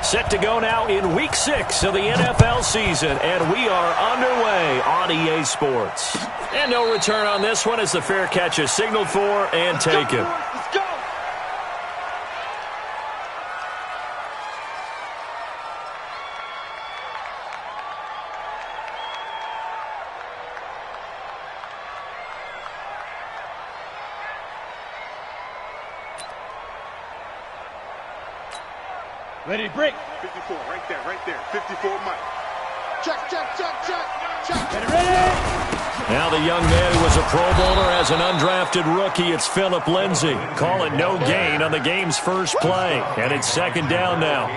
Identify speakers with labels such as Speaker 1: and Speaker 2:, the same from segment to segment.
Speaker 1: Set to go now in Week 6 of the NFL season, and we are underway on EA Sports. And no return on this one as the fair catch is signaled for and taken.
Speaker 2: Let's go. Ready to break.
Speaker 3: 54, right there. 54, Mike.
Speaker 2: Check.
Speaker 3: Get
Speaker 2: ready.
Speaker 1: Now the young man who was a Pro Bowler as an undrafted rookie, it's Phillip Lindsay. Call it no gain on the game's first play, and it's second down now.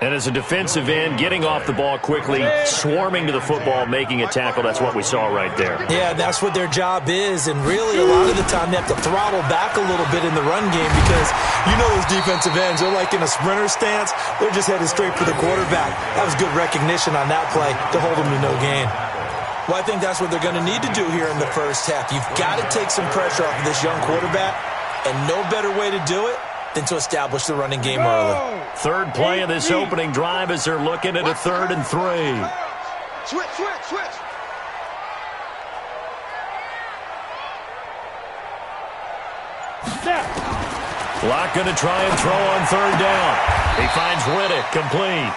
Speaker 1: And as a defensive end, getting off the ball quickly, swarming to the football, making a tackle, that's what we saw right there.
Speaker 4: Yeah, that's what their job is, and really a lot of the time they have to throttle back a little bit in the run game because you know those defensive ends, they're like in a sprinter stance, they're just headed straight for the quarterback. That was good recognition on that play to hold them to no gain. Well, I think that's what they're going to need to do here in the first half. You've got to take some pressure off of this young quarterback, and no better way to do it than to establish the running game early.
Speaker 1: Third play of this opening drive as they're looking at a 3rd and 3.
Speaker 2: Switch.
Speaker 1: Locke going to try and throw on 3rd down. He finds Riddick complete.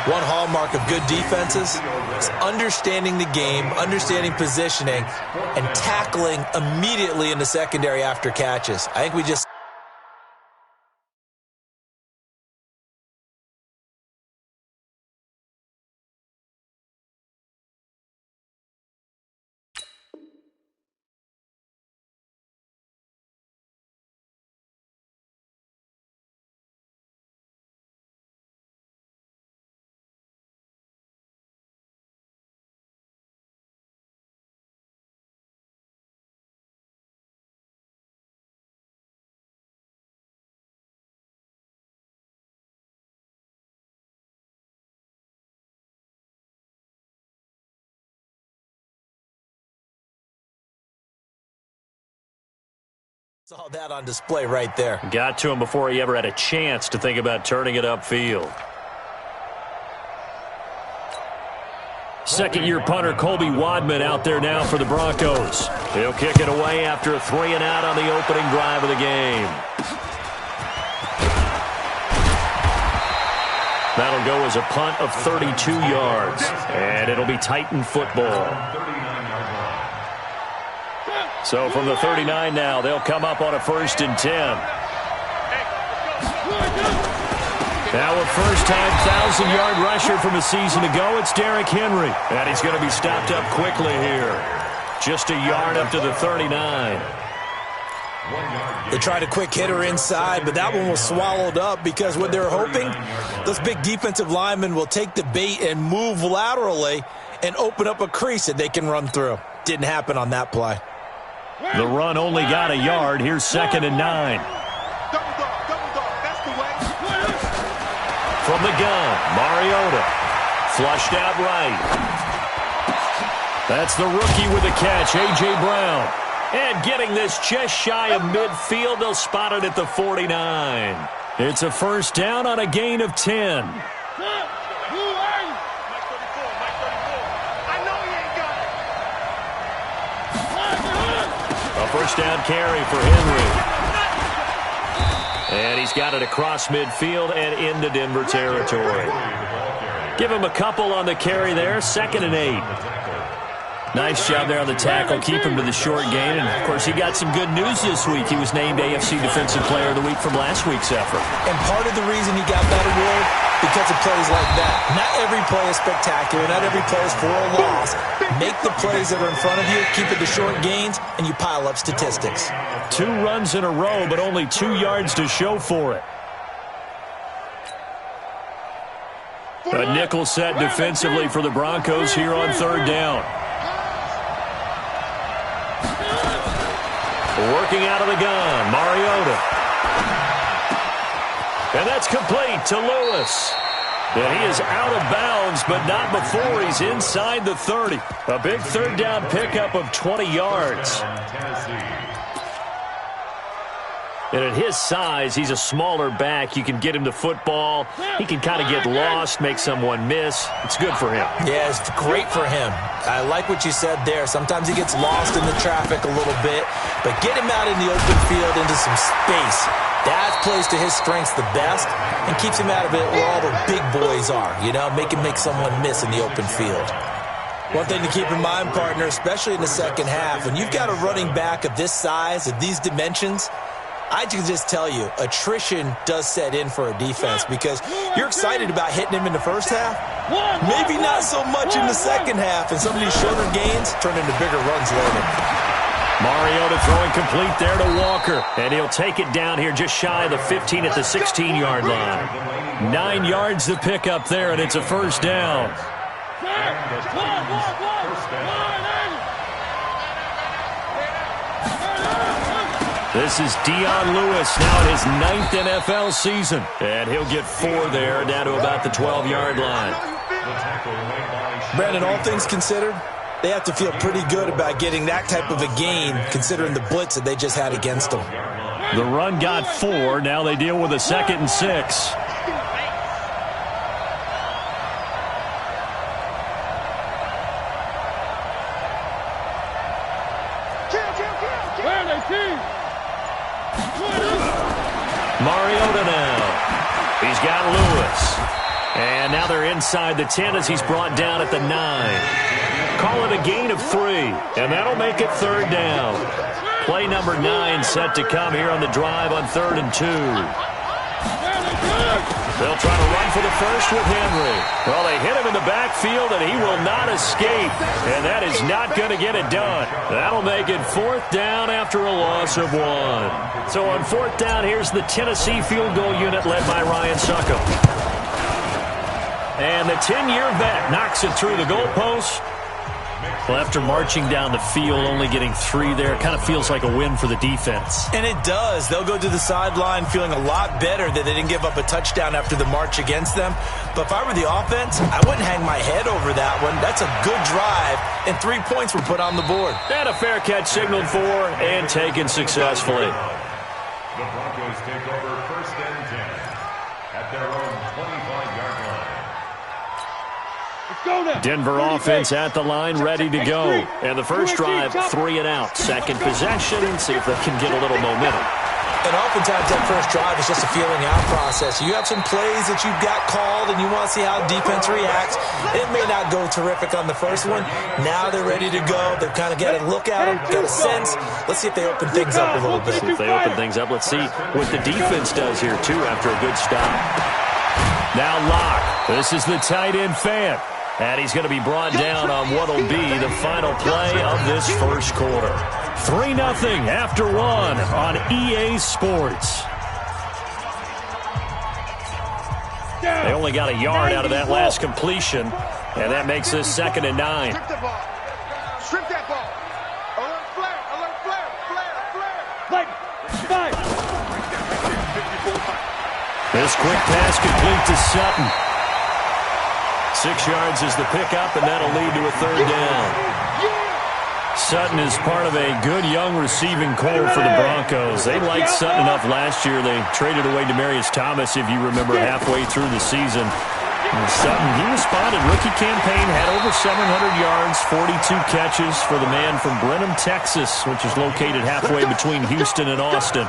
Speaker 4: One hallmark of good defenses is understanding the game, understanding positioning, and tackling immediately in the secondary after catches. I think we just saw that on display right there.
Speaker 1: Got to him before he ever had a chance to think about turning it upfield. Second-year punter Colby Wadman out there now for the Broncos. He'll kick it away after a 3-and-out on the opening drive of the game. That'll go as a punt of 32 yards, and it'll be Titan football. So from the 39 now, they'll come up on a 1st and 10. Now a first-time 1,000-yard rusher from a season ago, it's Derrick Henry. And he's going to be stopped up quickly here. Just a yard up to the 39.
Speaker 4: They tried a quick hitter inside, but that one was swallowed up because what they're hoping, those big defensive linemen will take the bait and move laterally and open up a crease that they can run through. Didn't happen on that play.
Speaker 1: The run only got a yard. Here's 2nd and 9.
Speaker 3: Double dog, that's the way.
Speaker 1: From the gun, Mariota. Flushed out right. That's the rookie with the catch, A.J. Brown. And getting this just shy of midfield, they'll spot it at the 49. It's a first down on a gain of 10. First down carry for Henry. And he's got it across midfield and into Denver territory. Give him a couple on the carry there. 2nd and 8. Nice job there on the tackle. Keep him to the short gain. And, of course, he got some good news this week. He was named AFC Defensive Player of the Week from last week's effort.
Speaker 4: And part of the reason he got that award, because of plays like that. Not every play is spectacular. Not every play is for a loss. Make the plays that are in front of you, keep it to short gains, and you pile up statistics.
Speaker 1: 2 runs in a row, but only 2 yards to show for it. A nickel set defensively for the Broncos here on 3rd down. Working out of the gun, Mariota. And that's complete to Lewis. And he is out of bounds, but not before he's inside the 30. A big 3rd down pickup of 20 yards. And at his size, he's a smaller back. You can get him to football. He can kind of get lost, make someone miss. It's good for him.
Speaker 4: Yeah, it's great for him. I like what you said there. Sometimes he gets lost in the traffic a little bit, but get him out in the open field into some space. That plays to his strengths the best and keeps him out of it where all the big boys are, you know, make someone miss in the open field. One thing to keep in mind, partner, especially in the second half, when you've got a running back of this size, of these dimensions, I can just tell you, attrition does set in for a defense because you're excited about hitting him in the first half. Maybe not so much in the second half, and some of these shorter gains turn into bigger runs later.
Speaker 1: Mariota throwing complete there to Walker, and he'll take it down here just shy of the 15 at the 16-yard line. 9 yards to pick up there, and it's a first down. This is Dion Lewis now in his 9th NFL season. And he'll get 4 there, down to about the 12-yard line.
Speaker 4: Brandon, all things considered, they have to feel pretty good about getting that type of a gain, considering the blitz that they just had against them.
Speaker 1: The run got 4. Now they deal with a 2nd and 6. Mariota now. He's got Lewis. And now they're inside the 10 as he's brought down at the 9. Call it a gain of 3, and that'll make it 3rd down. Play number 9 set to come here on the drive on 3rd and 2. They'll try to run for the first with Henry. Well, they hit him in the backfield, and he will not escape. And that is not going to get it done. That'll make it 4th down after a loss of 1. So on 4th down, here's the Tennessee field goal unit led by Ryan Succo. And the 10-year vet knocks it through the goalpost. Well, after marching down the field, only getting 3 there, kind of feels like a win for the defense.
Speaker 4: And it does. They'll go to the sideline feeling a lot better that they didn't give up a touchdown after the march against them. But if I were the offense, I wouldn't hang my head over that one. That's a good drive, and 3 points were put on the board.
Speaker 1: And a fair catch signaled for and taken successfully.
Speaker 5: The Broncos take over 1st and 10 at their own 25-yard line.
Speaker 1: Denver offense at the line, ready to go. And the first drive, 3 and out. Second possession, see if they can get a little momentum.
Speaker 4: And oftentimes that first drive is just a feeling out process. You have some plays that you've got called and you want to see how defense reacts. It may not go terrific on the first one. Now they're ready to go. They've kind of got a look at them, got a sense. Let's see if they open things up a little bit.
Speaker 1: See if they open things up. Let's see what the defense does here, too, after a good stop. Now Locke. This is the tight end fan. And he's going to be brought down on what will be the final play of this first quarter. 3-0 after 1 on EA Sports. They only got a yard out of that last completion, and that makes this 2nd and 9.
Speaker 2: Strip the ball. Strip that ball. Alert flare. Alert flare. Flare.
Speaker 1: This quick pass complete to Sutton. 6 yards is the pickup, and that'll lead to a 3rd down. Sutton is part of a good young receiving core for the Broncos. They liked Sutton enough last year. They traded away Demaryius Thomas, if you remember, halfway through the season. And Sutton, he responded. Rookie campaign, had over 700 yards, 42 catches for the man from Brenham, Texas, which is located halfway between Houston and Austin.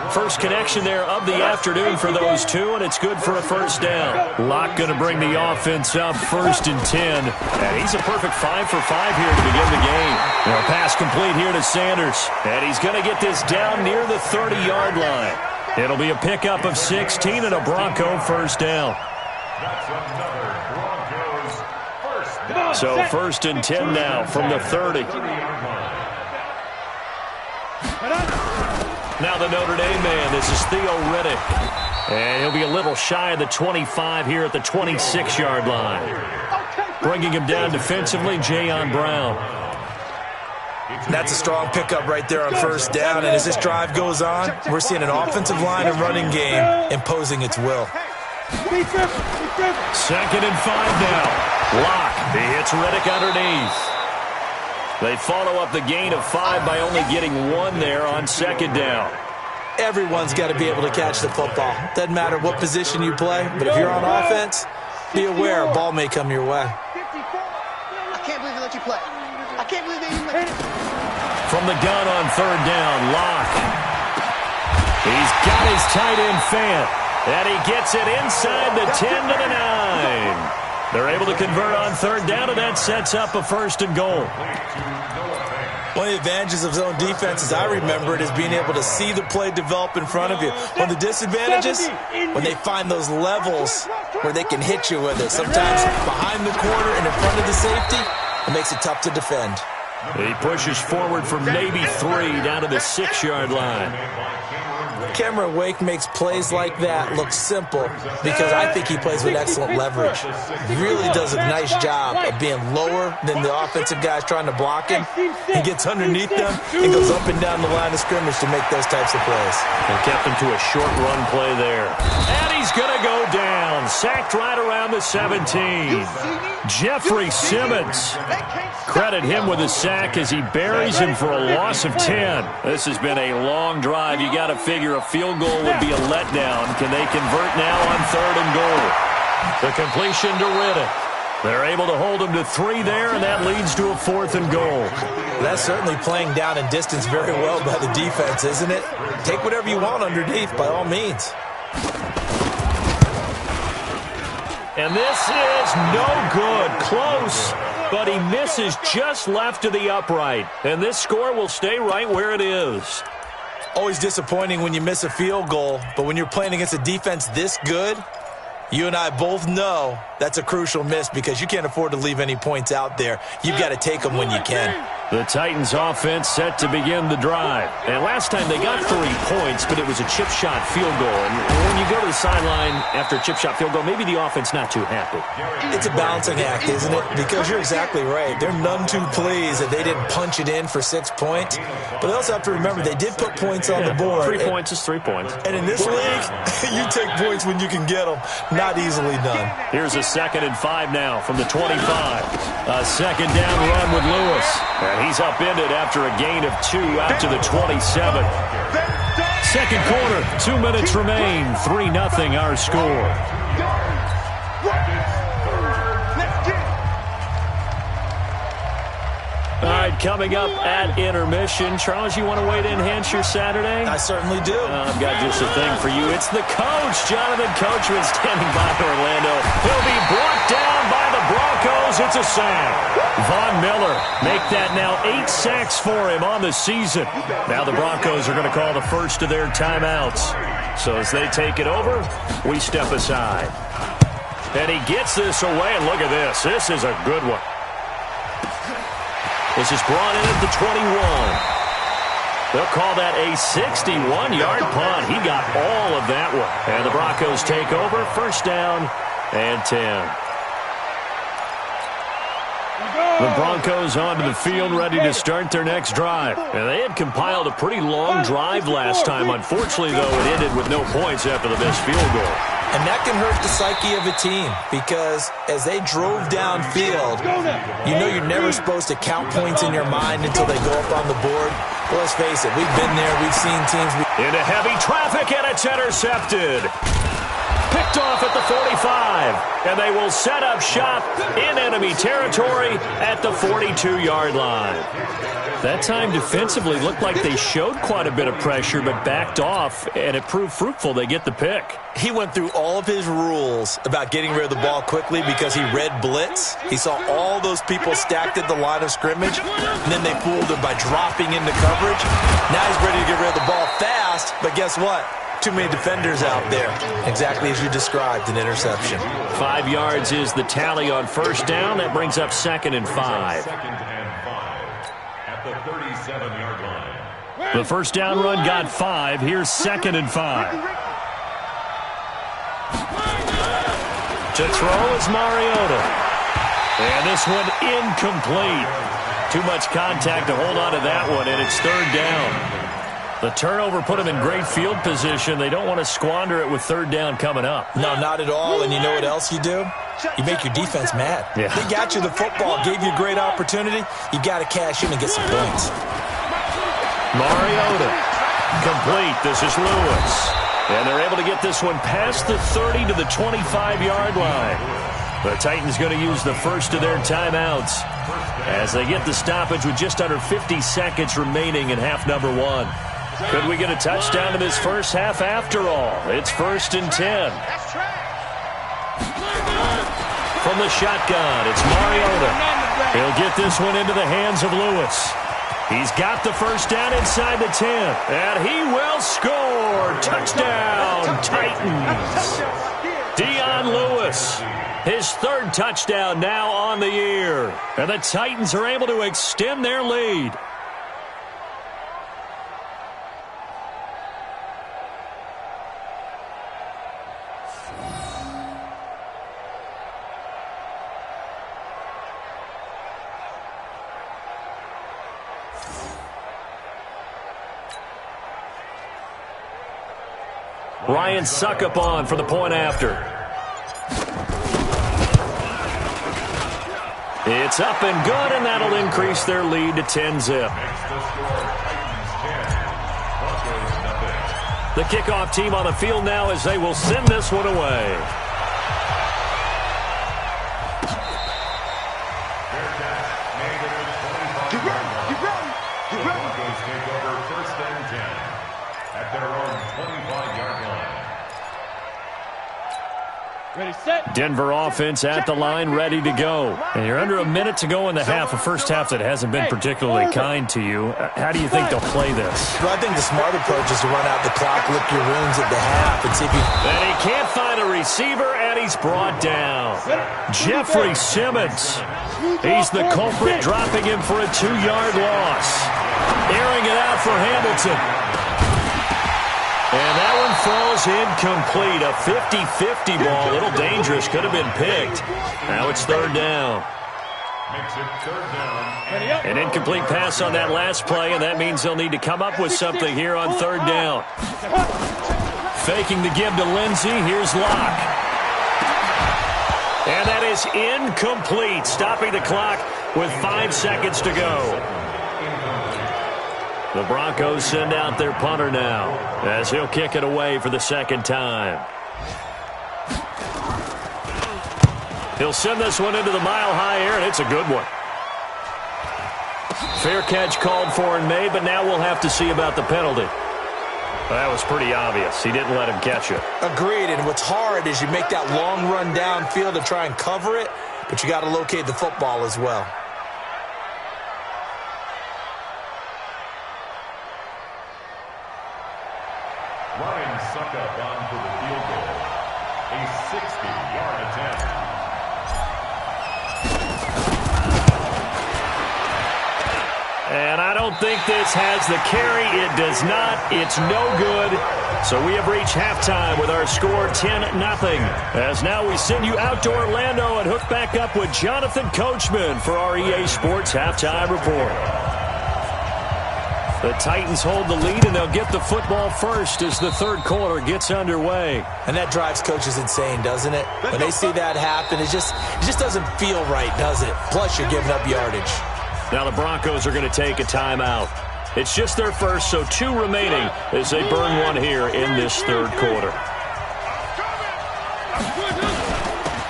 Speaker 1: First connection there of the afternoon for those two, and it's good for a 1st down. Locke going to bring the offense up 1st and 10. And he's a perfect 5 for 5 here to begin the game. A pass complete here to Sanders. And he's going to get this down near the 30-yard line. It'll be a pickup of 16 and a Bronco 1st down. So 1st and 10 now from the 30. Now the Notre Dame man, this is Theo Riddick. And he'll be a little shy of the 25 here at the 26-yard line. Bringing him down defensively, Jayon Brown.
Speaker 4: That's a strong pickup right there on 1st down. And as this drive goes on, we're seeing an offensive line and running game imposing its will.
Speaker 1: 2nd and 5 now. Locke, he hits Riddick underneath. They follow up the gain of 5 by only getting 1 there on 2nd down.
Speaker 4: Everyone's got to be able to catch the football. Doesn't matter what position you play, but if you're on offense, be aware a ball may come your way.
Speaker 2: I can't believe they let you play. I can't believe they even let you.
Speaker 1: From the gun on third down, Locke. He's got his tight end Fant, and he gets it inside the 10 to the 9. They're able to convert on third down, and that sets up a 1st and goal.
Speaker 4: One of the advantages of zone defense, as I remember it, is being able to see the play develop in front of you. One of the disadvantages, when they find those levels where they can hit you with it. Sometimes behind the corner and in front of the safety, it makes it tough to defend.
Speaker 1: He pushes forward for maybe 3 down to the 6-yard line.
Speaker 4: Cameron Wake makes plays like that look simple because I think he plays with excellent leverage. Really does a nice job of being lower than the offensive guys trying to block him. He gets underneath them and goes up and down the line of scrimmage to make those types of plays.
Speaker 1: And kept him to a short run play there. And he's going to go down. Sacked right around the 17. Jeffrey Simmons. Credit him with a sack as he buries him for a loss of 10. This has been a long drive. You got to figure a field goal would be a letdown. Can they convert now on 3rd and goal? The completion to Riddick. They're able to hold him to 3 there, and that leads to a 4th and goal.
Speaker 4: That's certainly playing down in distance very well by the defense, isn't it? Take whatever you want underneath, by all means.
Speaker 1: And this is no good. Close, but he misses just left of the upright. And this score will stay right where it is.
Speaker 4: Always disappointing when you miss a field goal, but when you're playing against a defense this good, you and I both know that's a crucial miss because you can't afford to leave any points out there. You've got to take them when you can.
Speaker 1: The Titans offense set to begin the drive. And last time they got 3 points, but it was a chip shot field goal. And when you go to the sideline after a chip shot field goal, maybe the offense not too happy.
Speaker 4: It's a balancing act, isn't it? Because you're exactly right. They're none too pleased that they didn't punch it in for 6 points. But they also have to remember they did put points on the board.
Speaker 1: 3 points is 3 points.
Speaker 4: And in this league, you take points when you can get them. Not easily done.
Speaker 1: Here's a 2nd and 5 now from the 25. A 2nd down run with Lewis. And he's upended after a gain of 2 out to the 27. Second quarter, 2 minutes remain. 3-0 our score. All right, coming up at intermission. Charles, you want to wait to enhance your Saturday?
Speaker 4: I certainly do.
Speaker 1: I've got just a thing for you. It's the coach, Jonathan Coachman, standing by Orlando. He'll be brought down by the Broncos. It's a sack. Von Miller make that now 8 sacks for him on the season. Now the Broncos are going to call the first of their timeouts. So as they take it over, we step aside. And he gets this away, and look at this. This is a good one. This is brought in at the 21. They'll call that a 61-yard punt. He got all of that one. And the Broncos take over. 1st down and 10. The Broncos onto the field, ready to start their next drive. And they had compiled a pretty long drive last time. Unfortunately, though, it ended with no points after the missed field goal.
Speaker 4: And that can hurt the psyche of a team because as they drove downfield, you know you're never supposed to count points in your mind until they go up on the board. Well, let's face it, we've been there. We've seen teams.
Speaker 1: Into heavy traffic, and it's intercepted. Picked off at the 45, and they will set up shop in enemy territory at the 42-yard line. That time defensively looked like they showed quite a bit of pressure but backed off, and it proved fruitful. They get the pick.
Speaker 4: He went through all of his rules about getting rid of the ball quickly because he read blitz. He saw all those people stacked at the line of scrimmage, and then they fooled him by dropping into coverage. Now he's ready to get rid of the ball fast, but guess what? Too many defenders out there. Exactly as you described, an interception.
Speaker 1: 5 yards is the tally on 1st down. That brings up 2nd and 5.
Speaker 5: 2nd and 5 at the 37-yard line.
Speaker 1: The 1st down run got 5. Here's 2nd and 5. To throw is Mariota. And this one incomplete. Too much contact to hold on to that one, and it's 3rd down. The turnover put them in great field position. They don't want to squander it with 3rd down coming up.
Speaker 4: No, not at all. And you know what else you do? You make your defense mad.
Speaker 1: Yeah.
Speaker 4: They got you the football, gave you a great opportunity. You got to cash in and get some points.
Speaker 1: Mariota Complete. This is Lewis. And they're able to get this one past the 30 to the 25-yard line. The Titans going to use the first of their timeouts as they get the stoppage with just under 50 seconds remaining in half number 1. Could we get a touchdown in this first half after all? It's 1st and 10. From the shotgun, it's Mariota. He'll get this one into the hands of Lewis. He's got the first down inside the 10. And he will score. Touchdown, Titans. Dion Lewis, his 3rd touchdown now on the year. And the Titans are able to extend their lead. Ryan Suckup on for the point after. It's up and good, and that'll increase their lead to 10-zip. The kickoff team on the field now as they will send this one away.
Speaker 3: Get ready. Broncos take over 1st and 10 at their own 25-yard line.
Speaker 6: Ready, set.
Speaker 1: Denver offense at the line, ready to go. And you're under a minute to go in the half, a first half that hasn't been particularly kind to you. How do you think they'll play this?
Speaker 4: Well, I think the smart approach is to run out the clock, lick your wounds at the half, and see if you...
Speaker 1: And he can't find a receiver, and he's brought down. Jeffrey Simmons. He's the culprit, dropping him for a 2-yard loss. Airing it out for Hamilton. And that one falls incomplete. A 50-50 ball. A little dangerous. Could have been picked. Now it's 3rd down.
Speaker 3: Makes it 3rd down.
Speaker 1: An incomplete pass on that last play, and that means they'll need to come up with something here on 3rd down. Faking the give to Lindsey. Here's Locke. And that is incomplete. Stopping the clock with 5 seconds to go. The Broncos send out their punter now as he'll kick it away for the 2nd time. He'll send this one into the mile-high air, and it's a good one. Fair catch called for and made, but now we'll have to see about the penalty. Well, that was pretty obvious. He didn't let him catch it.
Speaker 4: Agreed, and what's hard is you make that long run downfield to try and cover it, but you got to locate the football as well.
Speaker 3: Ryan Suckup on for the field goal. A 60-yard attempt.
Speaker 1: And I don't think this has the carry. It does not. It's no good. So we have reached halftime with our score 10-0. As now we send you out to Orlando and hook back up with Jonathan Coachman for our EA Sports Halftime Report. The Titans hold the lead, and they'll get the football first as the 3rd quarter gets underway.
Speaker 4: And that drives coaches insane, doesn't it? When they see that happen, it just doesn't feel right, does it? Plus, you're giving up yardage.
Speaker 1: Now the Broncos are going to take a timeout. It's just their first, so 2 remaining as they burn one here in this 3rd quarter.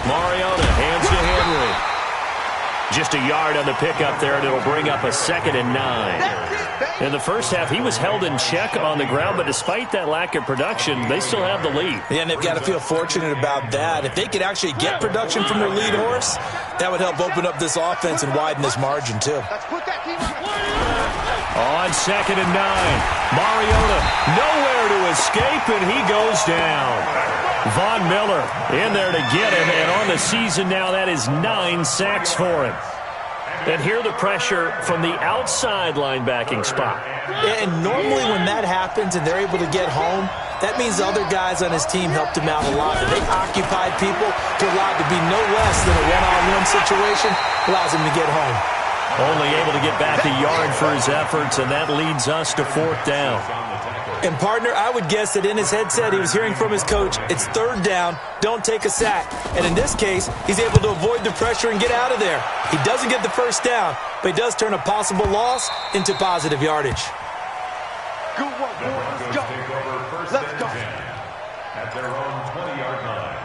Speaker 1: Mariota hands to Henry. Just a yard on the pickup there, and it'll bring up a 2nd and 9. In the first half, he was held in check on the ground, but despite that lack of production, they still have the lead.
Speaker 4: Yeah, and they've got to feel fortunate about that. If they could actually get production from their lead horse, that would help open up this offense and widen this margin, too.
Speaker 1: On 2nd and 9, Mariota nowhere to escape, and he goes down. Von Miller in there to get him, and on the season now, that is 9 sacks for him. And here the pressure from the outside linebacking spot.
Speaker 4: And normally when that happens and they're able to get home, that means the other guys on his team helped him out a lot. If they occupied people to allow it to be no less than a one-on-one situation, allows him to get home.
Speaker 1: Only able to get back a yard for his efforts, and that leads us to 4th down.
Speaker 4: And, partner, I would guess that in his headset he was hearing from his coach, it's 3rd down, don't take a sack. And in this case, he's able to avoid the pressure and get out of there. He doesn't get the first down, but he does turn a possible loss into positive yardage.
Speaker 3: Good work, boys.
Speaker 2: Let's go.
Speaker 3: 10 at their own 20-yard line.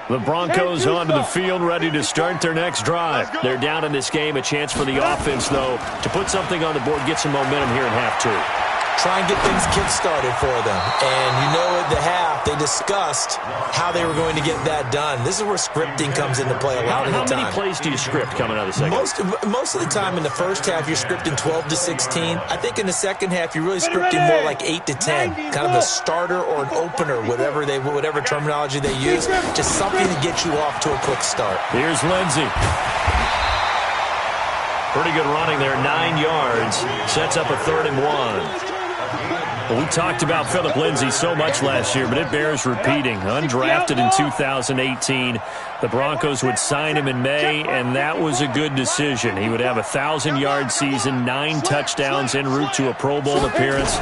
Speaker 1: The Broncos onto the field, ready to start their next drive. They're down in this game. A chance for the offense, though, to put something on the board, get some momentum here in half two.
Speaker 4: Try and get things kick-started for them. And you know at the half, they discussed how they were going to get that done. This is where scripting comes into play a lot of the time.
Speaker 1: How many plays do you script coming out of the second?
Speaker 4: Most of the time in the first half, you're scripting 12 to 16. I think in the second half, you're really scripting more like 8 to 10. Kind of a starter or an opener, whatever terminology they use. Just something to get you off to a quick start.
Speaker 1: Here's Lindsey. Pretty good running there, 9 yards. Sets up a 3rd and 1. Well, we talked about Philip Lindsey so much last year, but it bears repeating. Undrafted in 2018. The Broncos would sign him in May, and that was a good decision. He would have a 1,000-yard season, 9 touchdowns en route to a Pro Bowl appearance.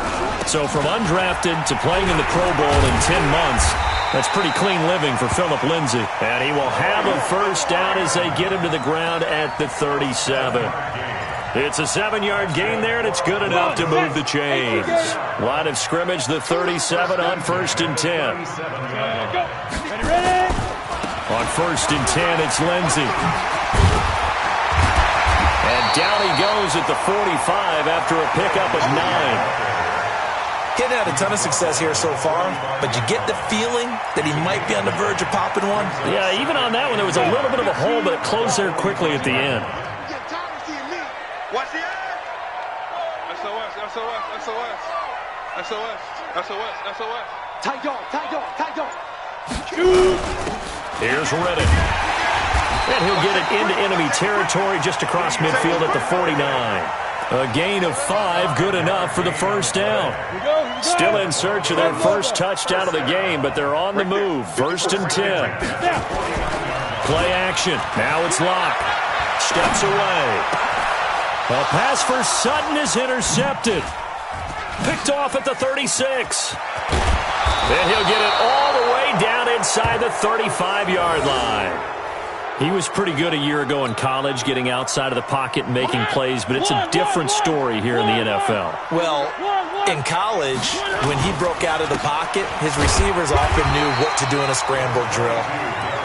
Speaker 1: So from undrafted to playing in the Pro Bowl in 10 months, that's pretty clean living for Philip Lindsey. And he will have a first down as they get him to the ground at the 37. It's a 7-yard gain there, and it's good enough to move the chains. Line of scrimmage, the 37 on 1st and 10. On 1st and 10, it's Lindsey. And down he goes at the 45 after a pickup of 9.
Speaker 4: He's had a ton of success here so far, but you get the feeling that he might be on the verge of popping one.
Speaker 1: Yeah, even on that one, there was a little bit of a hole, but it closed there quickly at the end.
Speaker 2: Watch the end.
Speaker 6: SOS, SOS, SOS. SOS, SOS, SOS.
Speaker 2: Tight dog, tight dog, tight dog.
Speaker 1: Here's Reddick. And he'll get it into enemy territory just across midfield at the 49. A gain of 5, good enough for the first down. Still in search of their first touchdown of the game, but they're on the move. 1st and 10. Play action. Now it's Locke. Steps away. A pass for Sutton is intercepted. Picked off at the 36. Then he'll get it all the way down inside the 35-yard line. He was pretty good a year ago in college, getting outside of the pocket and making plays, but it's a different story here in the NFL.
Speaker 4: Well, in college, when he broke out of the pocket, his receivers often knew what to do in a scramble drill.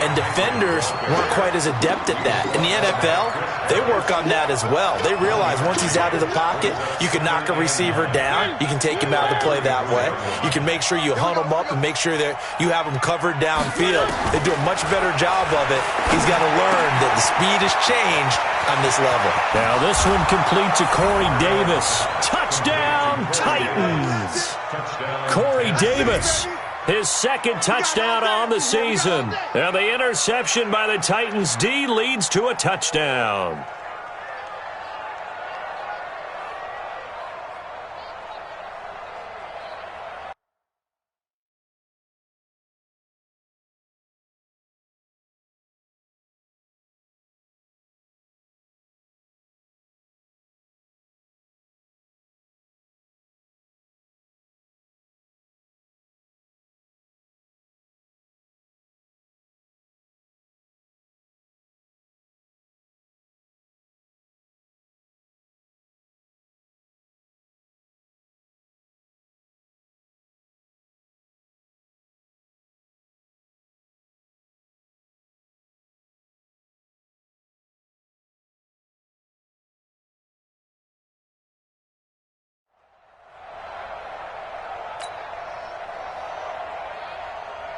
Speaker 4: And defenders weren't quite as adept at that. In the NFL, they work on that as well. They realize once he's out of the pocket, you can knock a receiver down. You can take him out of the play that way. You can make sure you hunt him up and make sure that you have him covered downfield. They do a much better job of it. He's got to learn that the speed has changed on this level.
Speaker 1: Now this one complete to Corey Davis. Touchdown, Titans! Corey Davis, his 2nd touchdown on the season. And the interception by the Titans D leads to a touchdown.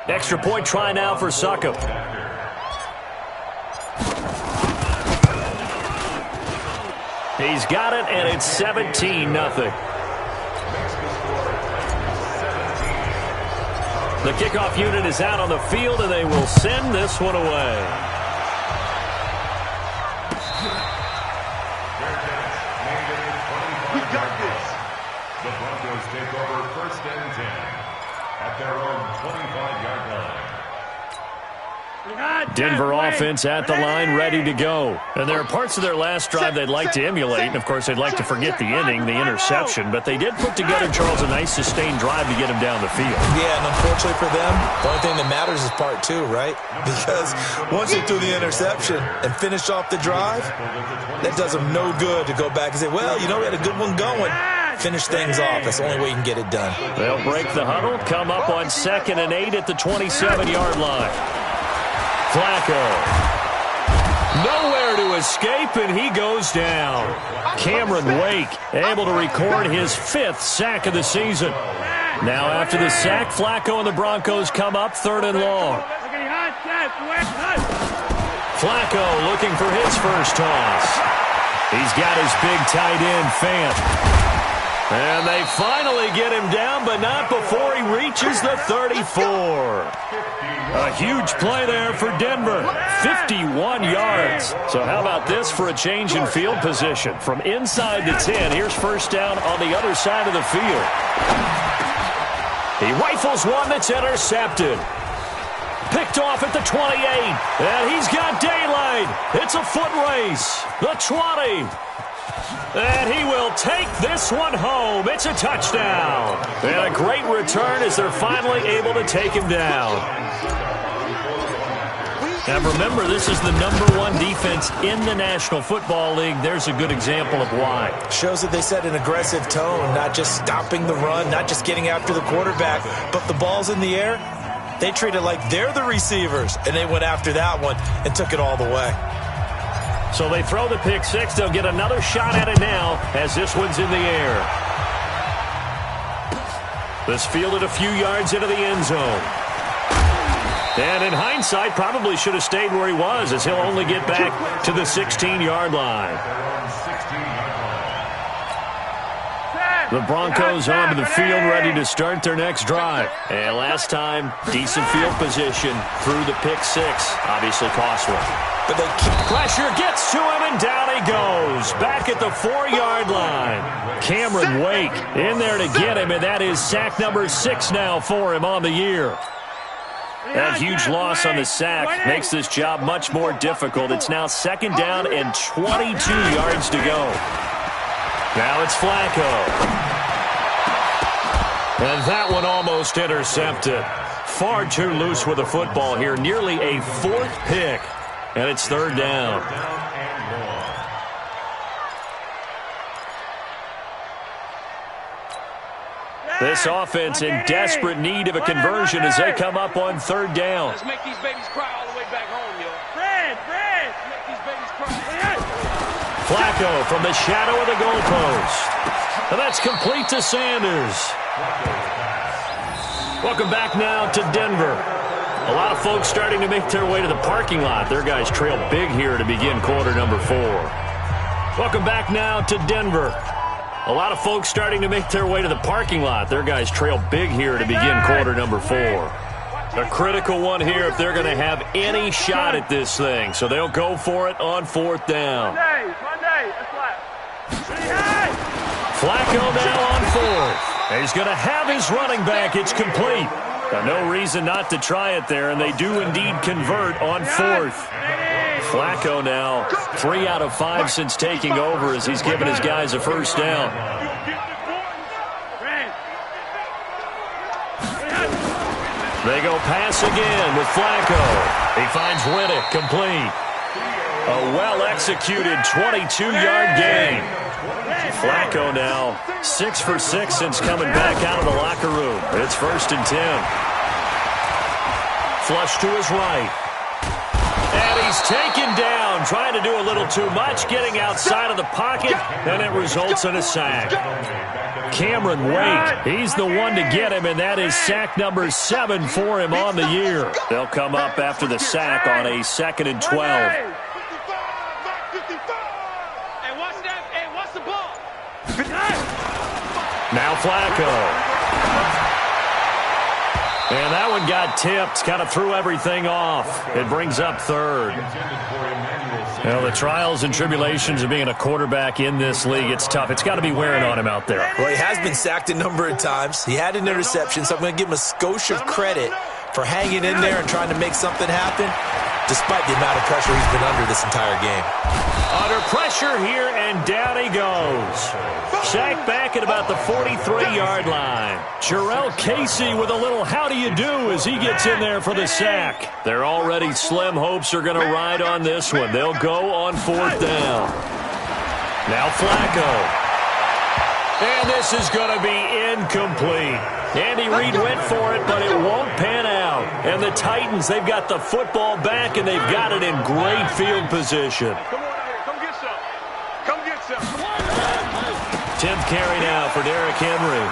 Speaker 1: Extra point try now for Succop. He's got it, and it's 17-0. The kickoff unit is out on the field, and they will send this one away.
Speaker 2: We got this.
Speaker 3: The Broncos take over 1st and 10 at their own 25-yard line.
Speaker 1: Denver offense at the line, ready to go. And there are parts of their last drive they'd like to emulate. And, of course, they'd like to forget the inning, the interception. But they did put together, Charles, a nice sustained drive to get him down the field.
Speaker 4: Yeah, and unfortunately for them, the only thing that matters is part 2, right? Because once they threw the interception and finished off the drive, that does them no good to go back and say, well, you know, we had a good one going. Finish things off. That's the only way you can get it done.
Speaker 1: They'll break the huddle, come up on 2nd and 8 at the 27-yard line. Flacco. Nowhere to escape, and he goes down. Cameron Wake able to record his 5th sack of the season. Now after the sack, Flacco and the Broncos come up 3rd and long. Flacco looking for his first toss. He's got his big tight end, Fant. And they finally get him down, but not before he reaches the 34. A huge play there for Denver. 51 yards. So how about this for a change in field position? From inside the 10, here's first down on the other side of the field. He rifles one that's intercepted. Picked off at the 28. And he's got daylight. It's a foot race. The 20. And he will take this one home. It's a touchdown. And a great return as they're finally able to take him down. And remember, this is the #1 defense in the National Football League. There's a good example of why.
Speaker 4: Shows that they set an aggressive tone, not just stopping the run, not just getting after the quarterback, but the ball's in the air. They treat it like they're the receivers, and they went after that one and took it all the way.
Speaker 1: So they throw the pick six. They'll get another shot at it now as this one's in the air. This fielded a few yards into the end zone. And in hindsight, probably should have stayed where he was, as he'll only get back to the 16-yard line. The Broncos onto the field, ready to start their next drive. And last time, decent field position through the pick six. Obviously costly.
Speaker 4: But they keep
Speaker 1: pressure, gets to him, and down he goes. Back at the 4-yard line. Cameron Wake in there to get him, and that is sack number 6 now for him on the year. That huge loss on the sack makes this job much more difficult. It's now 2nd down and 22 yards to go. Now it's Flacco. And that one almost intercepted. Far too loose with the football here. Nearly a 4th pick. And it's 3rd down. This offense in desperate need of a conversion as they come up on 3rd down.
Speaker 2: Let's make these babies cry all the way back home, yo. Fred! Make these babies cry.
Speaker 1: Flacco from the shadow of the goalpost. And that's complete to Sanders. Welcome back now to Denver. A lot of folks starting to make their way to the parking lot. Their guys trail big here to begin quarter number 4. Welcome back now to Denver. A lot of folks starting to make their way to the parking lot. Their guys trail big here to begin quarter number 4. A critical one here if they're going to have any shot at this thing. So they'll go for it on 4th down. Flacco now on 4th. He's going to have his running back. It's complete. No reason not to try it there, and they do indeed convert on 4th. Flacco now 3 out of 5 since taking over as he's given his guys a first down. They go pass again with Flacco. He finds Riddick complete. A well-executed 22-yard gain. Flacco now 6 for 6 since coming back out of the locker room. It's 1st and 10. Flush to his right. And he's taken down, trying to do a little too much, getting outside of the pocket, and it results in a sack. Cameron Wake, he's the one to get him, and that is sack number 7 for him on the year. They'll come up after the sack on a 2nd and 12. Now Flacco. And that one got tipped, kind of threw everything off. It brings up 3rd. Well, the trials and tribulations of being a quarterback in this league, it's tough. It's got to be wearing on him out there.
Speaker 4: Well, he has been sacked a number of times. He had an interception, so I'm going to give him a skosh of credit for hanging in there and trying to make something happen, despite the amount of pressure he's been under this entire game.
Speaker 1: Under pressure here, and down he goes. Sacked back at about the 43-yard line. Jarrell Casey with a little how do you do as he gets in there for the sack. Their already slim hopes are going to ride on this one. They'll go on 4th down. Now Flacco. And this is going to be incomplete. Andy Reid went for it, but it won't pan out. And the Titans, they've got the football back, and they've got it in great field position.
Speaker 6: Come on out here. Come get some. Come get some.
Speaker 1: 10th carry now for Derrick Henry.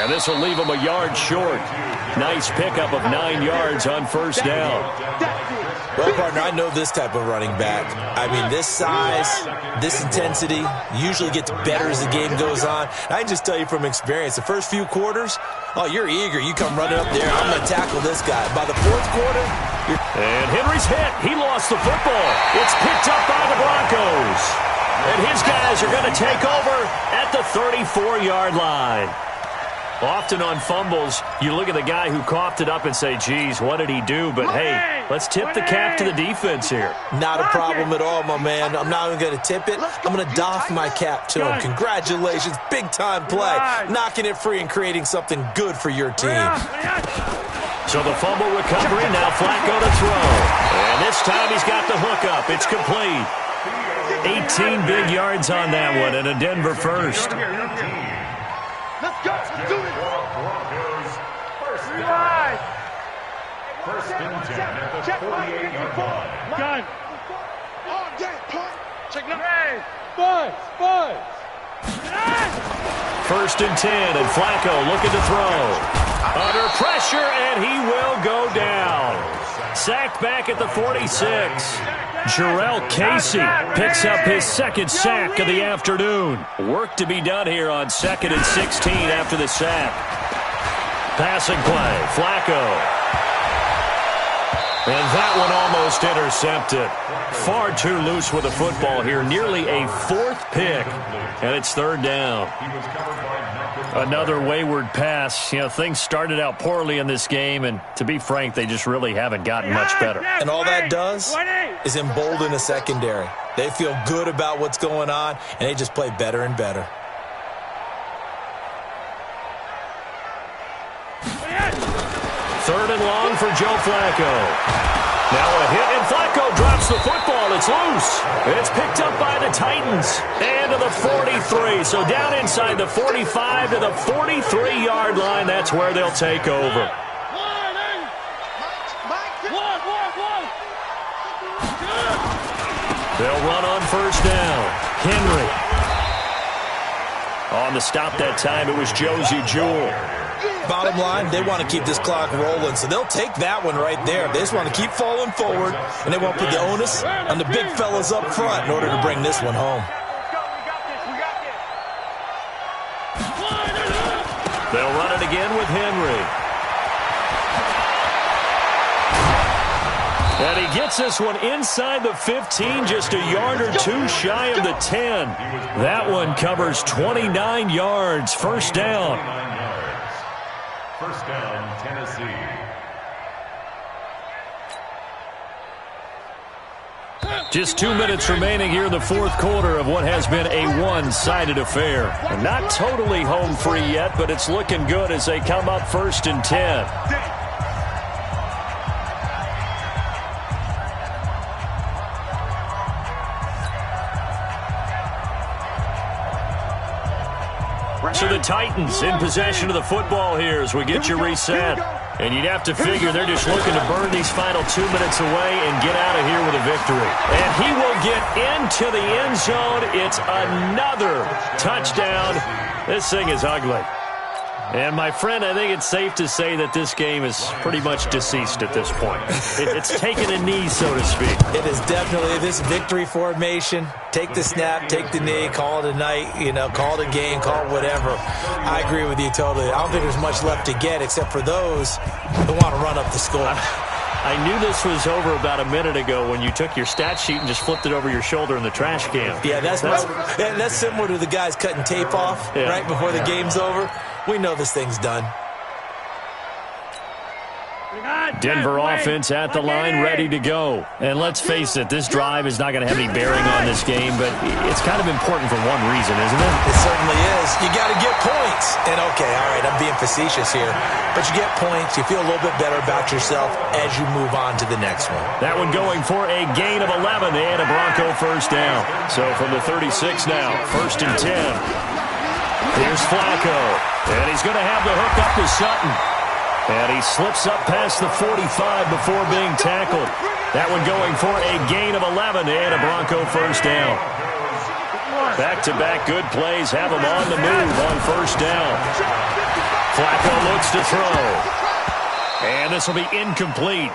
Speaker 1: And this will leave him a yard short. Nice pickup of 9 yards on first down.
Speaker 4: Well, partner, I know this type of running back. I mean, this size, this intensity usually gets better as the game goes on. I can just tell you from experience, the first few quarters, oh, you're eager. You come running up there, I'm going to tackle this guy. By the fourth quarter,
Speaker 1: and Henry's hit. He lost the football. It's picked up by the Broncos. And his guys are going to take over at the 34-yard line. Often on fumbles, you look at the guy who coughed it up and say, geez, what did he do? But, hey, let's tip the cap to the defense here.
Speaker 4: Not a problem at all, my man. I'm not even going to tip it. I'm going to doff my cap to him. Congratulations. Big-time play. Knocking it free and creating something good for your team.
Speaker 1: So the fumble recovery, now Flacco to throw. And this time he's got the hook up. It's complete. 18 big yards on that one and a Denver first.
Speaker 2: Let's go. Do it.
Speaker 3: First and 10 at the 48-yard line.
Speaker 2: Gun. On deck, punt. Check it out. Buzz.
Speaker 1: First and 10, and Flacco looking to throw. Under pressure, and he will go down. Sacked back at the 46. Jarrell Casey picks up his second sack of the afternoon. Work to be done here on 2nd and 16 after the sack. Passing play, Flacco. And that one almost intercepted. Far too loose with the football here. Nearly a 4th pick. And it's 3rd down. Another wayward pass. You know, things started out poorly in this game, and to be frank, they just really haven't gotten much better.
Speaker 4: And all that does is embolden a secondary. They feel good about what's going on, and they just play better and better.
Speaker 1: Third and long for Joe Flacco. Now a hit, and Flacco drops the football. It's loose. It's picked up by the Titans. And to the 43. So down inside the 45 to the 43-yard line. That's where they'll take over. They'll run on first down. Henry. On the stop that time, it was Josie Jewell.
Speaker 4: Bottom line, they want to keep this clock rolling, so they'll take that one right there. They just want to keep falling forward, and they won't put the onus on the big fellas up front in order to bring this one home.
Speaker 1: They'll run it again with Henry. And he gets this one inside the 15, just a yard or two shy of the 10. That one covers 29 yards. First down.
Speaker 3: First down, Tennessee.
Speaker 1: Just 2 minutes remaining here in the fourth quarter of what has been a one-sided affair. And not totally home free yet, but it's looking good as they come up 1st and 10. So the Titans in possession of the football here as we get you reset. And you'd have to figure they're just looking to burn these final 2 minutes away and get out of here with a victory. And he will get into the end zone. It's another touchdown. This thing is ugly. And, my friend, I think it's safe to say that this game is pretty much deceased at this point. It's taken a knee, so to speak.
Speaker 4: It is definitely this victory formation. Take the snap, take the knee, call it a night, you know, call it a game, call it whatever. I agree with you totally. I don't think there's much left to get except for those who want to run up the score.
Speaker 1: I knew this was over about a minute ago when you took your stat sheet and just flipped it over your shoulder in the trash can.
Speaker 4: Yeah, that's similar to the guys cutting tape off right before the game's over. We know this thing's done.
Speaker 1: Denver offense at the line, ready to go. And let's face it, this drive is not going to have any bearing on this game, but it's kind of important for one reason, isn't it?
Speaker 4: It certainly is. You got to get points. And, okay, all right, I'm being facetious here. But you get points, you feel a little bit better about yourself as you move on to the next one.
Speaker 1: That one going for a gain of 11 and a Bronco first down. So from the 36 now, 1st and 10. Here's Flacco. And he's going to have the hook up to Sutton. And he slips up past the 45 before being tackled. That one going for a gain of 11 and a Bronco first down. Back-to-back good plays have him on the move on 1st down. Flacco looks to throw. And this will be incomplete.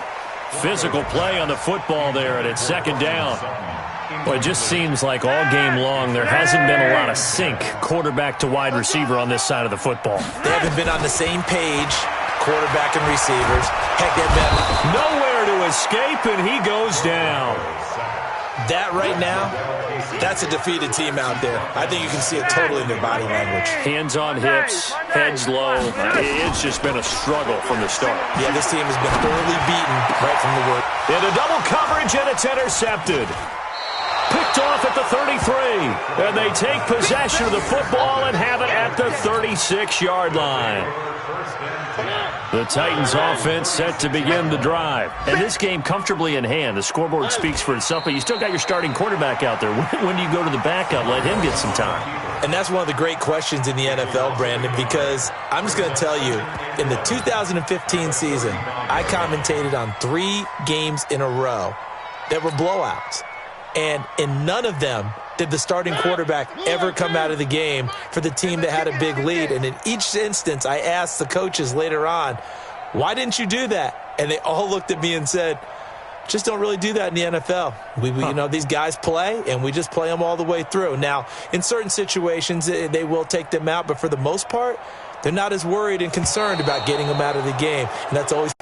Speaker 1: Physical play on the football there, and it's 2nd down. Well, it just seems like all game long there hasn't been a lot of sync quarterback to wide receiver on this side of the football.
Speaker 4: They haven't been on the same page, quarterback and receivers. Heck, they've been
Speaker 1: nowhere to escape, and he goes down.
Speaker 4: That right now, that's a defeated team out there. I think you can see it totally in their body language.
Speaker 1: Hands on hips, heads low. It's just been a struggle from the start.
Speaker 4: Yeah, this team has been thoroughly beaten right from the word.
Speaker 1: Into double coverage, and it's intercepted. Picked off at the 33. And they take possession of the football and have it at the 36-yard line. The Titans offense set to begin the drive. And this game comfortably in hand. The scoreboard speaks for itself, but you still got your starting quarterback out there. When do you go to the backup? Let him get some time.
Speaker 4: And that's one of the great questions in the NFL, Brandon, because I'm just going to tell you, in the 2015 season, I commentated on 3 games in a row that were blowouts. And in none of them did the starting quarterback ever come out of the game for the team that had a big lead. And in each instance, I asked the coaches later on, why didn't you do that? And they all looked at me and said, just don't really do that in the NFL. You know, these guys play, and we just play them all the way through. Now, in certain situations, they will take them out, but for the most part, they're not as worried and concerned about getting them out of the game. And that's always